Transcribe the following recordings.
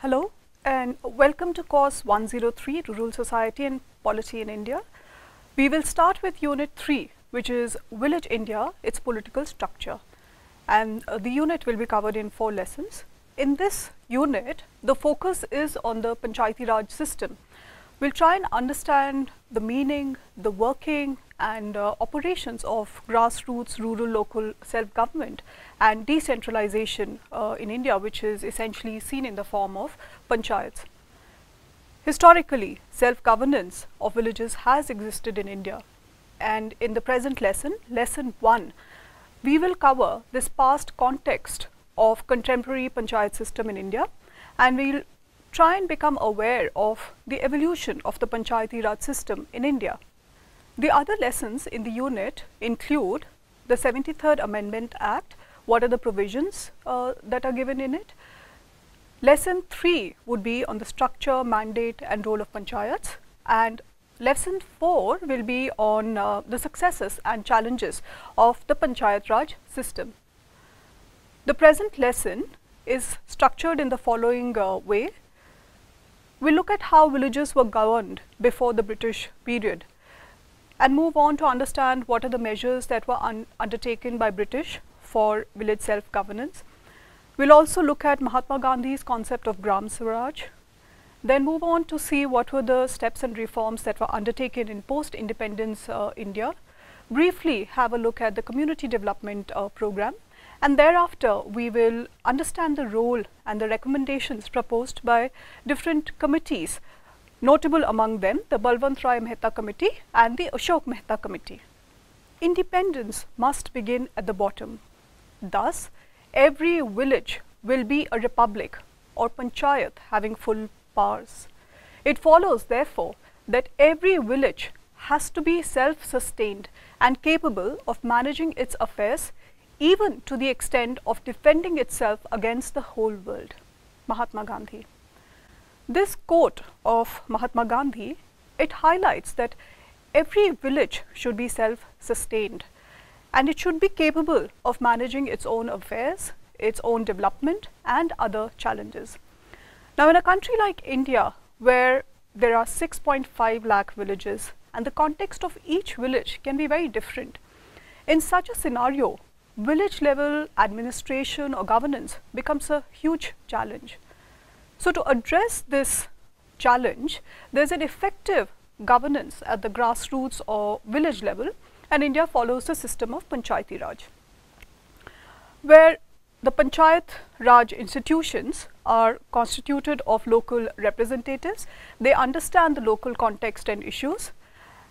Hello and welcome to course 103 Rural Society and Polity in India. We will start with unit 3, which is Village India, its political structure, and the unit will be covered in 4 lessons. In this unit, the focus is on the Panchayati Raj system. We'll try and understand the meaning, the working and operations of grassroots rural local self-government and decentralization in India, which is essentially seen in the form of panchayats. Historically, self-governance of villages has existed in India, and in the present lesson, lesson 1, we will cover this past context of contemporary panchayat system in India, and we'll try and become aware of the evolution of the Panchayati Raj system in India. The other lessons in the unit include the 73rd Amendment Act, what are the provisions that are given in it. Lesson 3 would be on the structure, mandate and role of panchayats, and lesson 4 will be on the successes and challenges of the Panchayat Raj system. The present lesson is structured in the following way. We look at how villages were governed before the British period and move on to understand what are the measures that were undertaken by British for village self-governance. We'll also look at Mahatma Gandhi's concept of Gram Swaraj, then move on to see what were the steps and reforms that were undertaken in post-independence India, briefly have a look at the community development program, and thereafter we will understand the role and the recommendations proposed by different committees, notable among them the Balwant Rai Mehta Committee and the Ashok Mehta Committee. Independence must begin at the bottom. Thus, every village will be a republic or panchayat having full powers. It follows therefore that every village has to be self-sustained and capable of managing its affairs, even to the extent of defending itself against the whole world. Mahatma Gandhi. This quote of Mahatma Gandhi, it highlights that every village should be self-sustained and it should be capable of managing its own affairs, its own development and other challenges. Now, in a country like India, where there are 6.5 lakh villages and the context of each village can be very different, in such a scenario, village level administration or governance becomes a huge challenge. So, to address this challenge, there is an effective governance at the grassroots or village level, and India follows the system of Panchayati Raj, where the Panchayat Raj institutions are constituted of local representatives. They understand the local context and issues,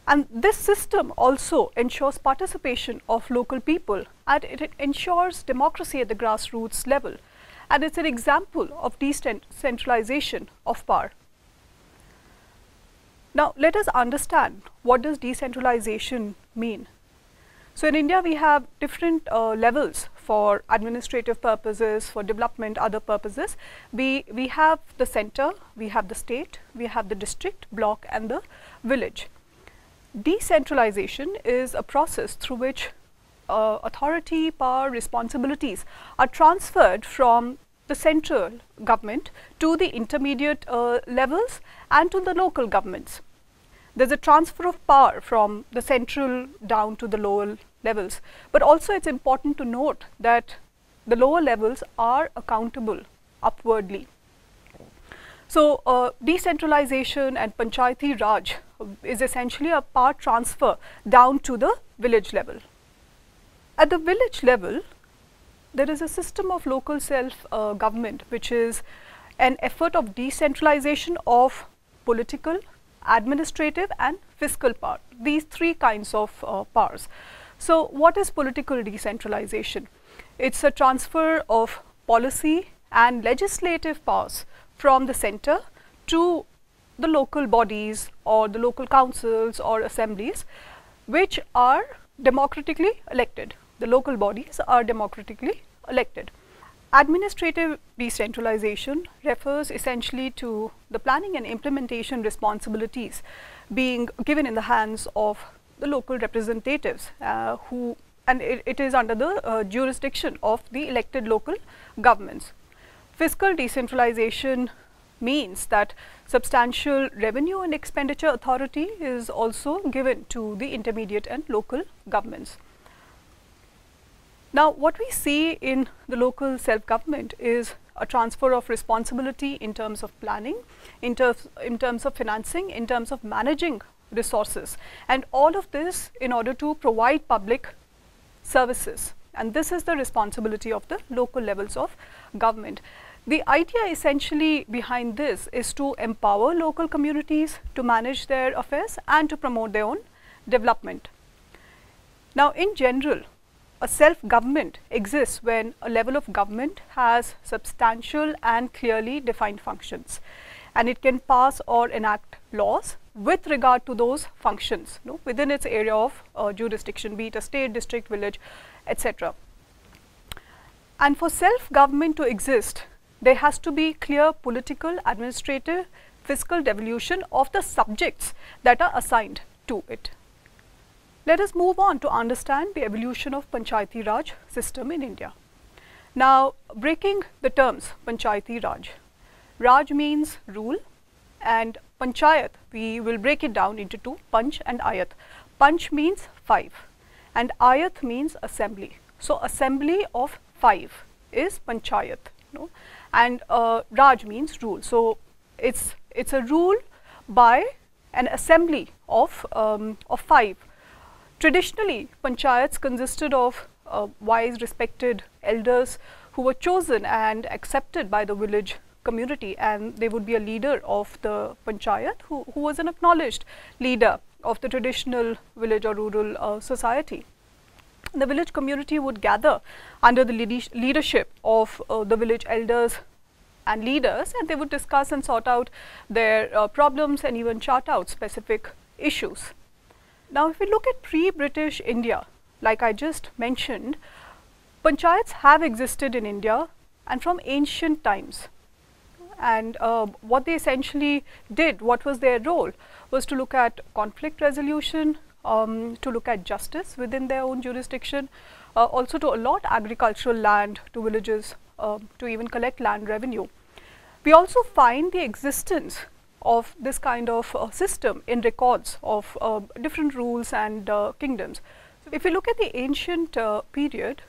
and this system also ensures participation of local people, and it ensures democracy at the grassroots level, and it's an example of decentralization of power. Now, let us understand what does decentralization mean. So, in India we have different levels for administrative purposes, for development, other purposes. We have the center, we have the state, we have the district, block and the village. Decentralization is a process through which authority, power, responsibilities are transferred from the central government to the intermediate levels and to the local governments. There is a transfer of power from the central down to the lower levels, but also it is important to note that the lower levels are accountable upwardly. So, decentralization and Panchayati Raj is essentially a power transfer down to the village level. At the village level, there is a system of local self-government, which is an effort of decentralization of political, administrative and fiscal power, these 3 kinds of powers. So, what is political decentralization? It's a transfer of policy and legislative powers from the center to the local bodies or the local councils or assemblies, which are democratically elected. The local bodies are democratically elected. Administrative decentralization refers essentially to the planning and implementation responsibilities being given in the hands of the local representatives and it is under the jurisdiction of the elected local governments. Fiscal decentralization means that substantial revenue and expenditure authority is also given to the intermediate and local governments. Now, what we see in the local self-government is a transfer of responsibility in terms of planning, in terms of financing, in terms of managing resources, and all of this in order to provide public services. And this is the responsibility of the local levels of government. The idea essentially behind this is to empower local communities to manage their affairs and to promote their own development. Now, in general, a self-government exists when a level of government has substantial and clearly defined functions, and it can pass or enact laws with regard to those functions, within its area of jurisdiction, be it a state, district, village, etc. And for self-government to exist, there has to be clear political, administrative, fiscal devolution of the subjects that are assigned to it. Let us move on to understand the evolution of Panchayati Raj system in India. Now, breaking the terms Panchayati Raj. Raj means rule, and Panchayat, we will break it down into two, Panch and Ayat. Panch means 5 and Ayat means assembly. So, assembly of 5 is Panchayat, and Raj means rule. So, it's a rule by an assembly of 5. Traditionally, panchayats consisted of wise, respected elders who were chosen and accepted by the village community, and they would be a leader of the panchayat who was an acknowledged leader of the traditional village or rural society. The village community would gather under the leadership of the village elders and leaders, and they would discuss and sort out their problems and even chart out specific issues. Now, if we look at pre-British India, like I just mentioned, panchayats have existed in India and from ancient times. And what they essentially did, what was their role, was to look at conflict resolution, to look at justice within their own jurisdiction, also to allot agricultural land to villages, to even collect land revenue. We also find the existence of this kind of system in records of different rules and kingdoms. So, if we look at the ancient period,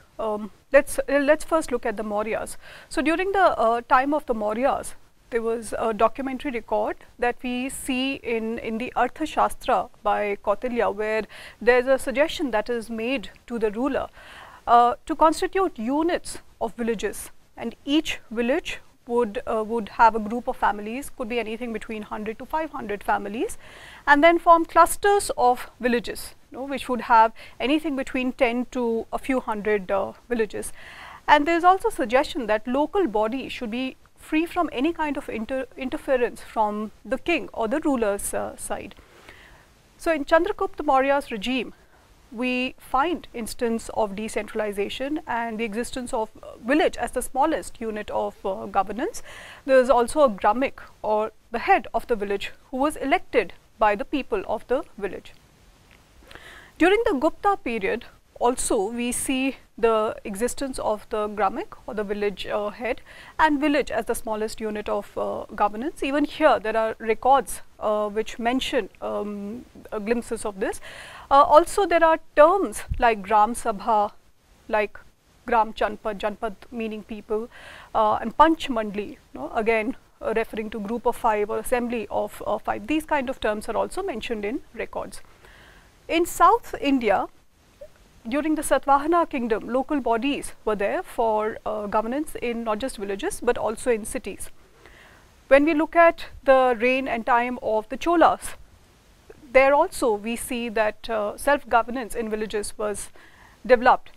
let's first look at the Mauryas. So, during the time of the Mauryas, there was a documentary record that we see in the Arthashastra by Kautilya, where there is a suggestion that is made to the ruler to constitute units of villages, and each village would have a group of families, could be anything between 100 to 500 families, and then form clusters of villages, which would have anything between 10 to a few hundred villages. And there is also suggestion that local bodies should be free from any kind of interference from the king or the ruler's side. So, in Chandragupta Maurya's regime, we find instance of decentralization and the existence of village as the smallest unit of governance. There is also a Gramik, or the head of the village, who was elected by the people of the village. During the Gupta period, also we see the existence of the Gramik, or the village head, and village as the smallest unit of governance. Even here there are records which mention glimpses of this. Also there are terms like Gram Sabha, like Gram Janpad, Janpad meaning people, and Panch Mandli, again referring to group of 5 or assembly of 5. These kind of terms are also mentioned in records. In South India, during the Satvahana kingdom, local bodies were there for governance in not just villages but also in cities. When we look at the reign and time of the Cholas, there also we see that self-governance in villages was developed.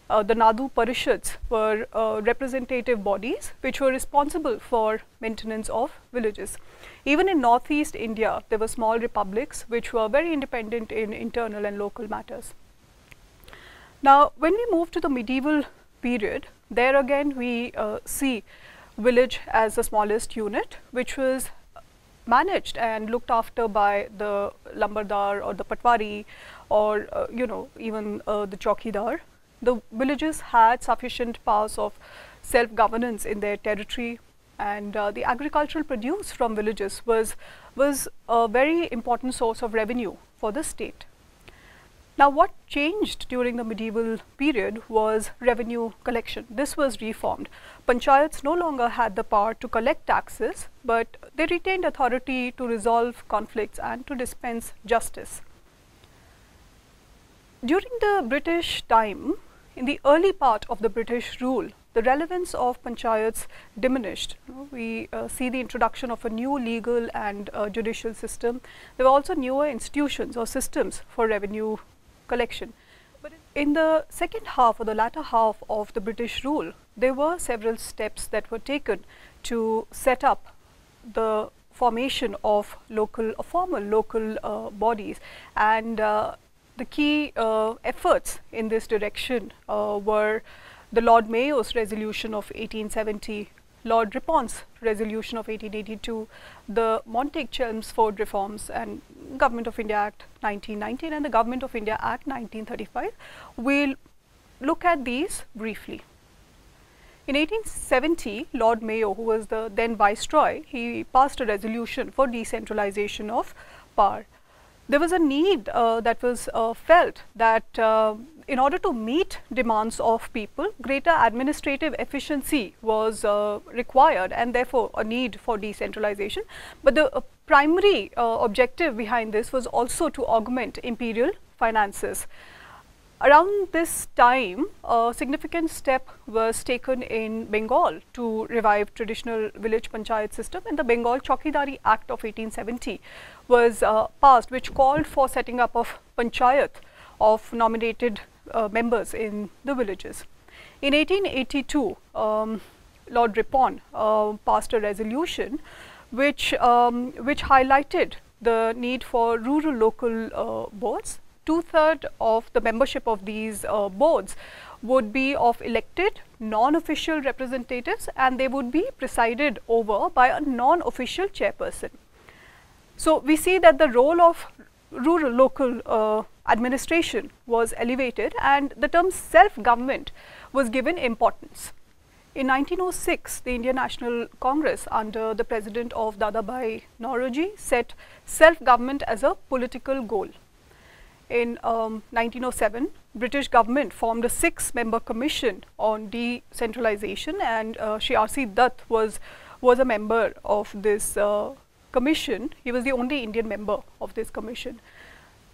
The Nadu Parishads were representative bodies which were responsible for maintenance of villages. Even in northeast India, there were small republics which were very independent in internal and local matters. Now, when we move to the medieval period, there again we see village as the smallest unit, which was managed and looked after by the Lambardar or the Patwari, or even the Chowkidar. The villages had sufficient powers of self-governance in their territory. and the agricultural produce from villages was a very important source of revenue for the state. Now, what changed during the medieval period was revenue collection. This was reformed. Panchayats no longer had the power to collect taxes, but they retained authority to resolve conflicts and to dispense justice. During the British time, in the early part of the British rule, the relevance of panchayats diminished. We see the introduction of a new legal and judicial system. There were also newer institutions or systems for revenue collection. But in the second half or the latter half of the British rule, there were several steps that were taken to set up the formation of formal local bodies, and the key efforts in this direction were the Lord Mayo's resolution of 1870, Lord Ripon's resolution of 1882, the Montague-Chelmsford reforms, and Government of India Act 1919 and the Government of India Act 1935. We'll look at these briefly. In 1870, Lord Mayo, who was the then Viceroy, he passed a resolution for decentralization of power. There was a need that was felt that in order to meet demands of people, greater administrative efficiency was required, and therefore a need for decentralization. But the primary objective behind this was also to augment imperial finances. Around this time, a significant step was taken in Bengal to revive traditional village panchayat system, and the Bengal Chaukidari Act of 1870 was passed, which called for setting up of panchayat of nominated members in the villages. In 1882, Lord Ripon passed a resolution which highlighted the need for rural local boards. Two-thirds of the membership of these boards would be of elected non-official representatives, and they would be presided over by a non-official chairperson. So we see that the role of rural local administration was elevated, and the term self-government was given importance. In 1906, the Indian National Congress under the president of Dadabhai Naoroji set self-government as a political goal. In 1907, British government formed a 6-member commission on decentralization, and Shri R.C. Dutt was a member of this commission. He was the only Indian member of this commission.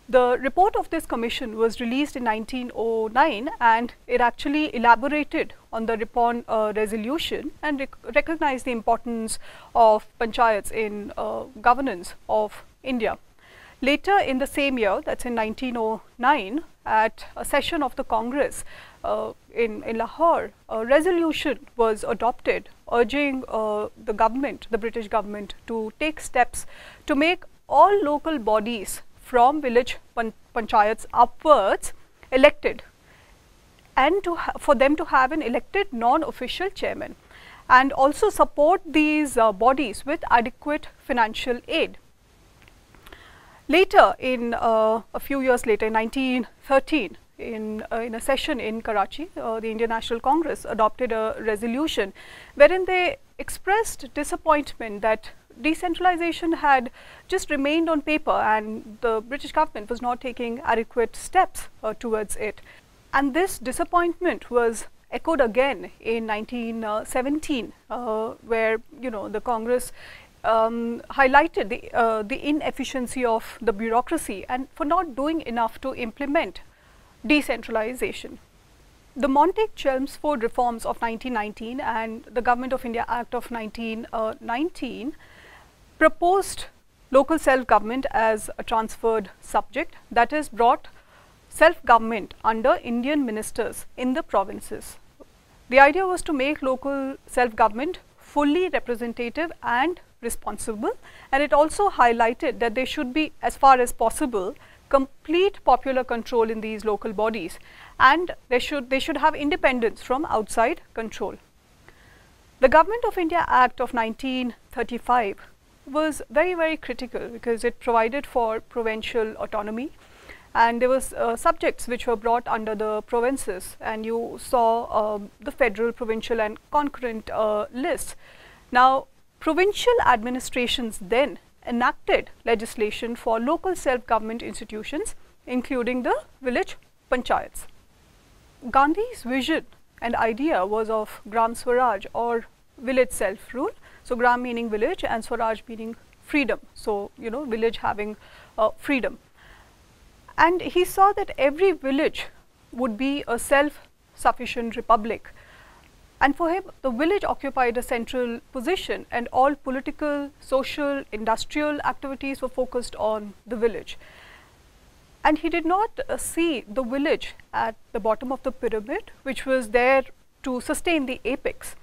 The report of this commission was released in 1909, and it actually elaborated on the Ripon resolution and recognized the importance of panchayats in governance of India. Later in the same year, that's in 1909, at a session of the Congress in Lahore, a resolution was adopted urging the government, the British government, to take steps to make all local bodies from village panchayats upwards elected, and for them to have an elected non-official chairman, and also support these bodies with adequate financial aid. Later, in a few years later, in 1913, in a session in Karachi, the Indian National Congress adopted a resolution wherein they expressed disappointment that decentralization had just remained on paper and the British government was not taking adequate steps towards it. And this disappointment was echoed again in 1917, where the Congress highlighted the inefficiency of the bureaucracy and for not doing enough to implement decentralization. The Montague-Chelmsford reforms of 1919 and the Government of India Act of 1919 proposed local self-government as a transferred subject, that is, brought self-government under Indian ministers in the provinces. The idea was to make local self-government fully representative and responsible, and it also highlighted that there should be, as far as possible, complete popular control in these local bodies, and they should have independence from outside control. The Government of India Act of 1935 was very critical because it provided for provincial autonomy, and there was subjects which were brought under the provinces, and you saw the federal, provincial and concurrent lists. Now, provincial administrations then enacted legislation for local self-government institutions, including the village panchayats. Gandhi's vision and idea was of Gram Swaraj, or village self-rule. So, Gram meaning village and Swaraj meaning freedom. So, village having freedom. And he saw that every village would be a self-sufficient republic. And for him, the village occupied a central position, and all political, social, industrial activities were focused on the village. And he did not see the village at the bottom of the pyramid, which was there to sustain the apex,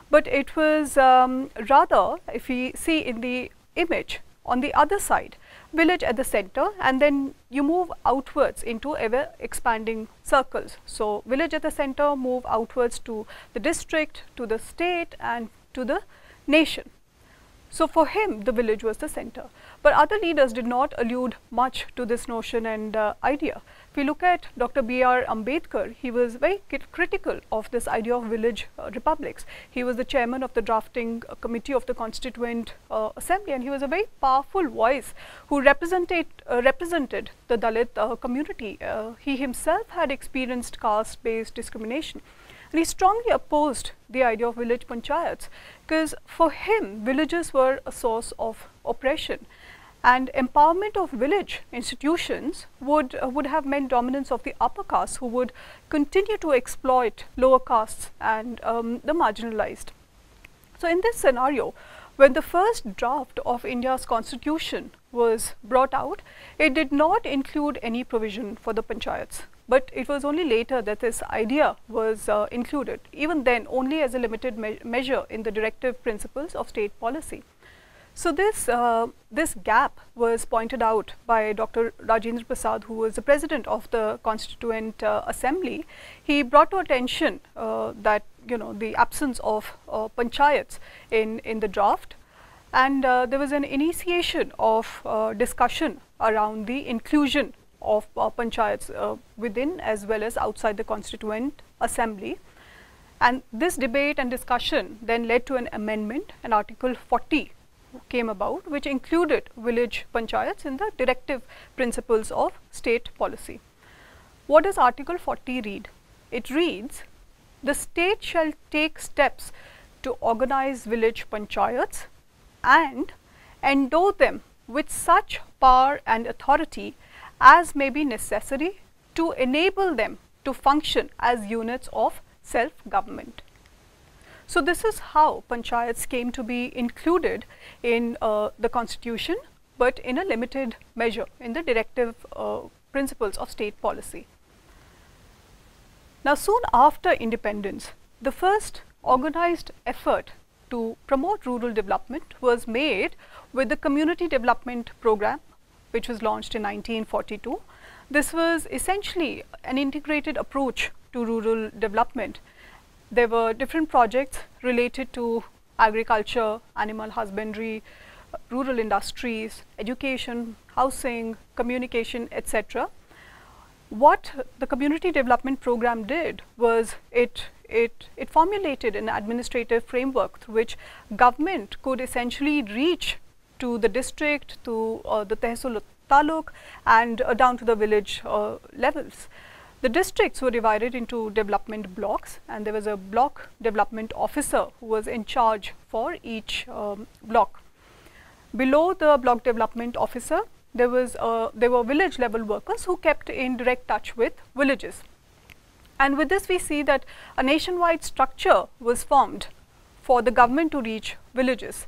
but it was rather, if we see in the image, on the other side, village at the center, and then you move outwards into ever expanding circles. So, village at the center, move outwards to the district, to the state, and to the nation. So, for him the village was the center, but other leaders did not allude much to this notion and idea. If we look at Dr. B.R. Ambedkar, he was very critical of this idea of village republics. He was the chairman of the drafting committee of the Constituent Assembly, and he was a very powerful voice who represented the Dalit community. He himself had experienced caste-based discrimination. And he strongly opposed the idea of village panchayats, because for him villages were a source of oppression, and empowerment of village institutions would have meant dominance of the upper castes, who would continue to exploit lower castes and the marginalized. So, in this scenario, when the first draft of India's constitution was brought out, it did not include any provision for the panchayats. But it was only later that this idea was included, even then only as a limited measure in the directive principles of state policy. So, this gap was pointed out by Dr. Rajendra Prasad, who was the president of the Constituent Assembly. He brought to attention that the absence of panchayats in the draft, and there was an initiation of discussion around the inclusion of panchayats within as well as outside the Constituent Assembly. And this debate and discussion then led to an amendment, and Article 40 came about, which included village panchayats in the directive principles of state policy. What does Article 40 read? It reads, the state shall take steps to organize village panchayats and endow them with such power and authority as may be necessary to enable them to function as units of self-government. So, this is how panchayats came to be included in the constitution, but in a limited measure in the directive principles of state policy. Now, soon after independence, the first organized effort to promote rural development was made with the Community Development Program, which was launched in 1942. This was essentially an integrated approach to rural development. There were different projects related to agriculture, animal husbandry, rural industries, education, housing, communication, etc. What the Community Development Program did was it formulated an administrative framework through which government could essentially reach to the district, to the tehsil taluk, and down to the village levels. The districts were divided into development blocks, and there was a block development officer who was in charge for each block. Below the block development officer, there were village level workers who kept in direct touch with villages. And with this, we see that a nationwide structure was formed for the government to reach villages.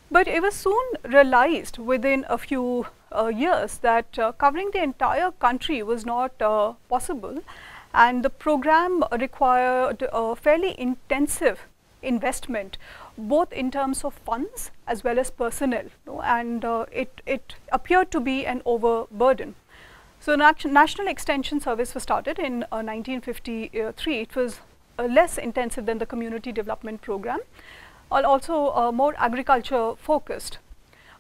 But it was soon realized within a few years that covering the entire country was not possible, and the program required a fairly intensive investment, both in terms of funds as well as personnel, and it appeared to be an overburden. So, National Extension Service was started in 1953. It was less intensive than the Community Development Program, also more agriculture focused.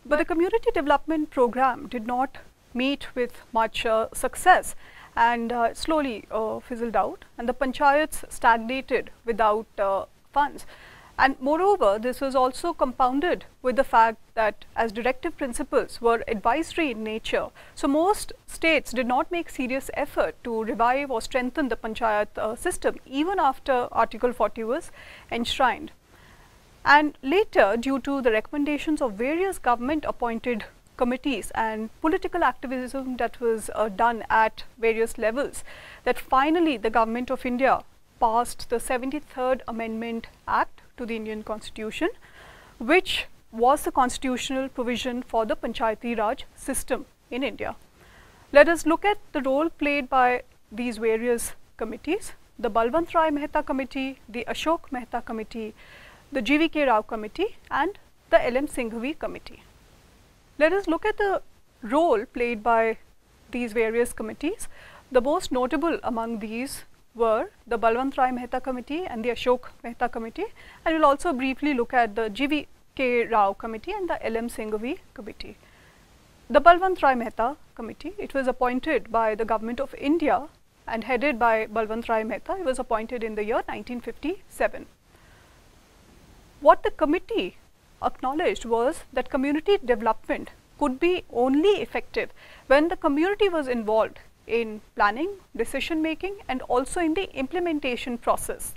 But the Community Development Program did not meet with much success, and slowly fizzled out, and the panchayats stagnated without funds. And moreover, this was also compounded with the fact that as directive principles were advisory in nature, so most states did not make serious effort to revive or strengthen the panchayat system even after Article 40 was enshrined. And later, due to the recommendations of various government appointed committees and political activism that was done at various levels, that finally the Government of India passed the 73rd Amendment Act to the Indian Constitution, which was the constitutional provision for the Panchayati Raj system in India. Let us look at the role played by these various committees: the Balwant Rai Mehta Committee, the Ashok Mehta Committee, the GVK Rao Committee, and the LM Singhvi Committee. Let us look at the role played by these various committees. The most notable among these were the Balwant Rai Mehta Committee and the Ashok Mehta Committee, and we will also briefly look at the GVK Rao Committee and the LM Singhvi Committee. The Balwant Rai Mehta Committee, it was appointed by the Government of India and headed by Balwant Rai Mehta. It was appointed in the year 1957. What the committee acknowledged was that community development could be only effective when the community was involved in planning, decision making, and also in the implementation process.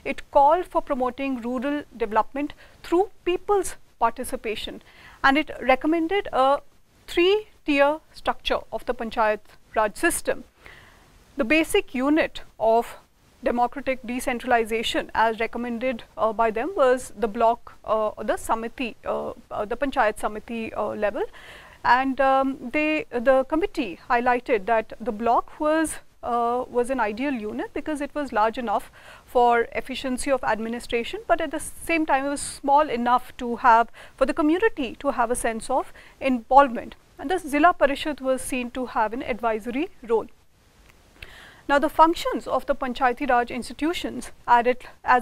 It called for promoting rural development through people's participation, and it recommended a three-tier structure of the Panchayat Raj system. The basic unit of democratic decentralization as recommended by them was the block, the Samiti, the Panchayat Samiti level. And the committee highlighted that the block was an ideal unit because it was large enough for efficiency of administration, but at the same time it was small enough to have, for the community to have a sense of involvement. And the Zilla Parishad was seen to have an advisory role. Now, the functions of the Panchayati Raj institutions as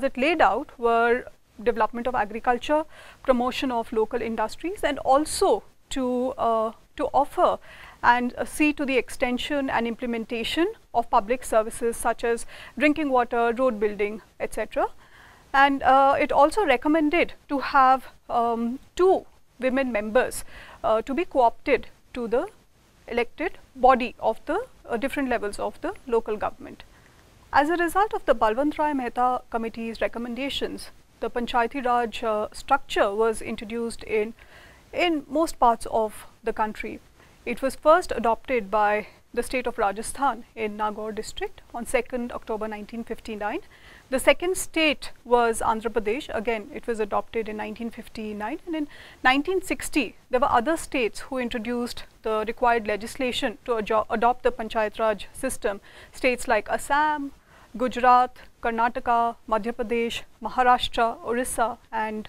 it laid out were development of agriculture, promotion of local industries, and also to offer and see to the extension and implementation of public services such as drinking water, road building, etc. And it also recommended to have 2 women members to be co-opted to the elected body of the different levels of the local government. As a result of the Balwant Rai Mehta Committee's recommendations, the Panchayati Raj structure was introduced in most parts of the country. It was first adopted by the state of Rajasthan in Nagaur district on 2nd October 1959. The second state was Andhra Pradesh. Again, it was adopted in 1959, and in 1960 there were other states who introduced the required legislation to adopt the Panchayat Raj system. States like Assam, Gujarat, Karnataka, Madhya Pradesh, Maharashtra, Orissa, and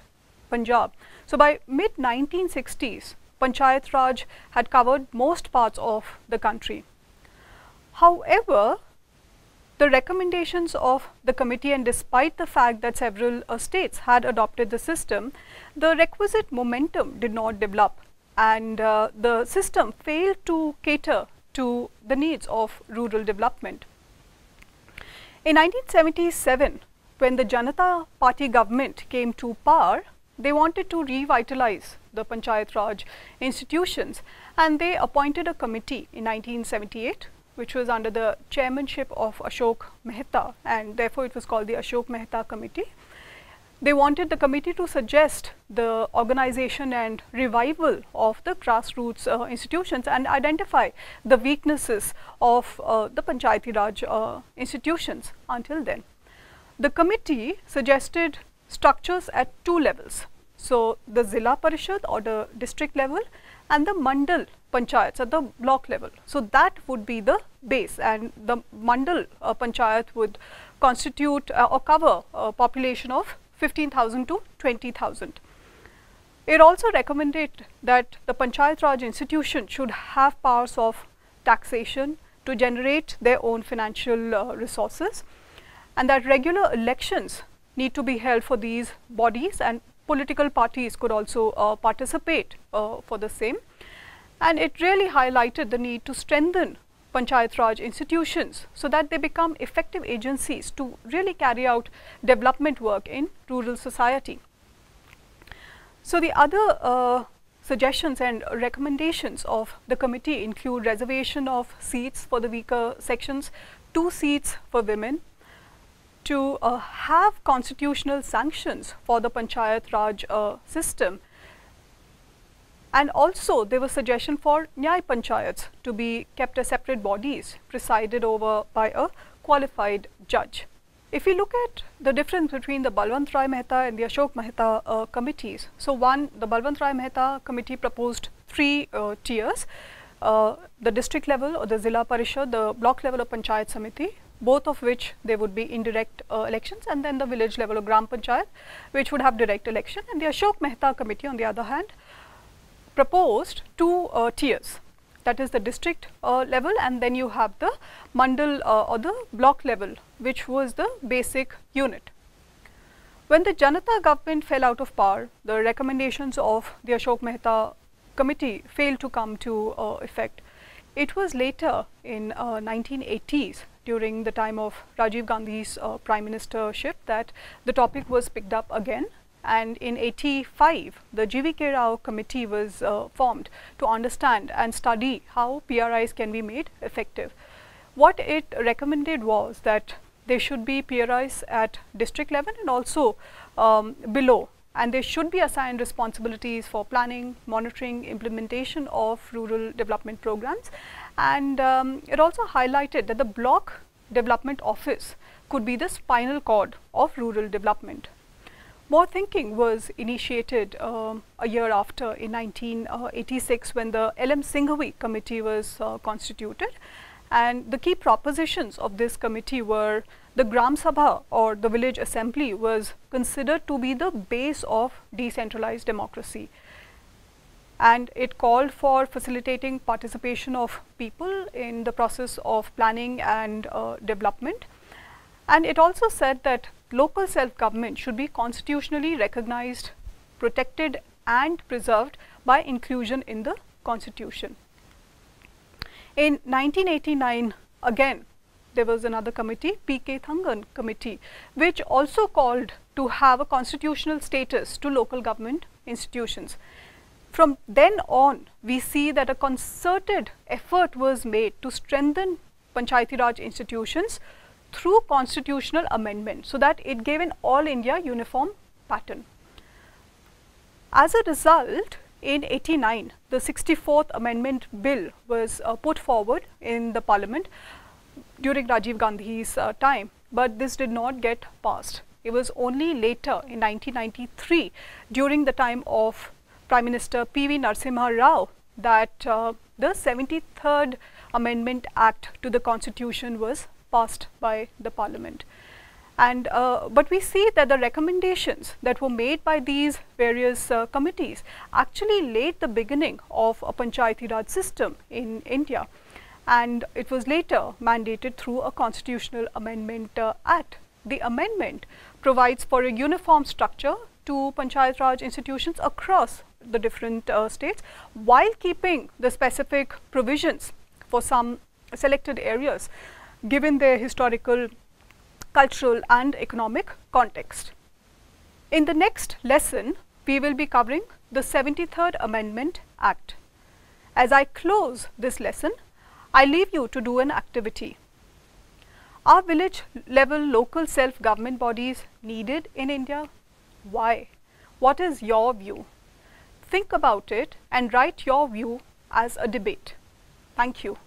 Punjab. So by mid 1960s, Panchayat Raj had covered most parts of the country. However, the recommendations of the committee, and despite the fact that several states had adopted the system, the requisite momentum did not develop, and the system failed to cater to the needs of rural development. In 1977, when the Janata Party government came to power, they wanted to revitalize the Panchayat Raj institutions, and they appointed a committee in 1978, which was under the chairmanship of Ashok Mehta, and therefore it was called the Ashok Mehta Committee. They wanted the committee to suggest the organization and revival of the grassroots institutions and identify the weaknesses of the Panchayati Raj institutions until then. The committee suggested structures at 2 levels. So, the Zilla Parishad or the district level and the Mandal Panchayats at the block level. So, that would be the base, and the Mandal Panchayat would constitute or cover a population of 15,000 to 20,000. It also recommended that the Panchayat Raj institution should have powers of taxation to generate their own financial resources, and that regular elections need to be held for these bodies, and political parties could also participate for the same. And it really highlighted the need to strengthen Panchayat Raj institutions so that they become effective agencies to really carry out development work in rural society. So the other suggestions and recommendations of the committee include reservation of seats for the weaker sections, 2 seats for women, to have constitutional sanctions for the Panchayat Raj system. And also there was suggestion for Nyay Panchayats to be kept as separate bodies presided over by a qualified judge. If we look at the difference between the Balwant Rai Mehta and the Ashok Mehta committees, so the Balwant Rai Mehta committee proposed 3 tiers, the district level or the Zilla Parishad, the block level of Panchayat Samiti, both of which there would be indirect elections, and then the village level of Gram Panchayat, which would have direct election. And the Ashok Mehta committee, on the other hand, proposed 2 tiers, that is the district level, and then you have the mandal or the block level, which was the basic unit. When the Janata government fell out of power, the recommendations of the Ashok Mehta committee failed to come to effect. It was later in 1980s, during the time of Rajiv Gandhi's prime ministership, that the topic was picked up again. And in 85, the GVK Rao committee was formed to understand and study how PRIs can be made effective. What it recommended was that there should be PRIs at district level and also below, and there should be assigned responsibilities for planning, monitoring, implementation of rural development programs. And it also highlighted that the block development office could be the spinal cord of rural development. More thinking was initiated a year after, in 1986, when the L.M. Singhavi committee was constituted, and the key propositions of this committee were the Gram Sabha or the village assembly was considered to be the base of decentralized democracy, and it called for facilitating participation of people in the process of planning and development. And it also said that local self-government should be constitutionally recognized, protected and preserved by inclusion in the constitution. In 1989, again, there was another committee, P.K. Thangan committee, which also called to have a constitutional status to local government institutions. From then on, we see that a concerted effort was made to strengthen Panchayati Raj institutions through constitutional amendment, so that it gave an all India uniform pattern. As a result, in 89, the 64th Amendment Bill was put forward in the Parliament during Rajiv Gandhi's time, but this did not get passed. It was only later in 1993, during the time of Prime Minister P.V. Narasimha Rao, that the 73rd Amendment Act to the Constitution was passed by the Parliament. And but we see that the recommendations that were made by these various committees actually laid the beginning of a Panchayati Raj system in India, and it was later mandated through a Constitutional Amendment Act. The amendment provides for a uniform structure to Panchayat Raj institutions across the different states, while keeping the specific provisions for some selected areas, given their historical, cultural and economic context. In the next lesson, we will be covering the 73rd Amendment Act. As I close this lesson, I leave you to do an activity. Are village level local self-government bodies needed in India? Why? What is your view? Think about it and write your view as a debate. Thank you.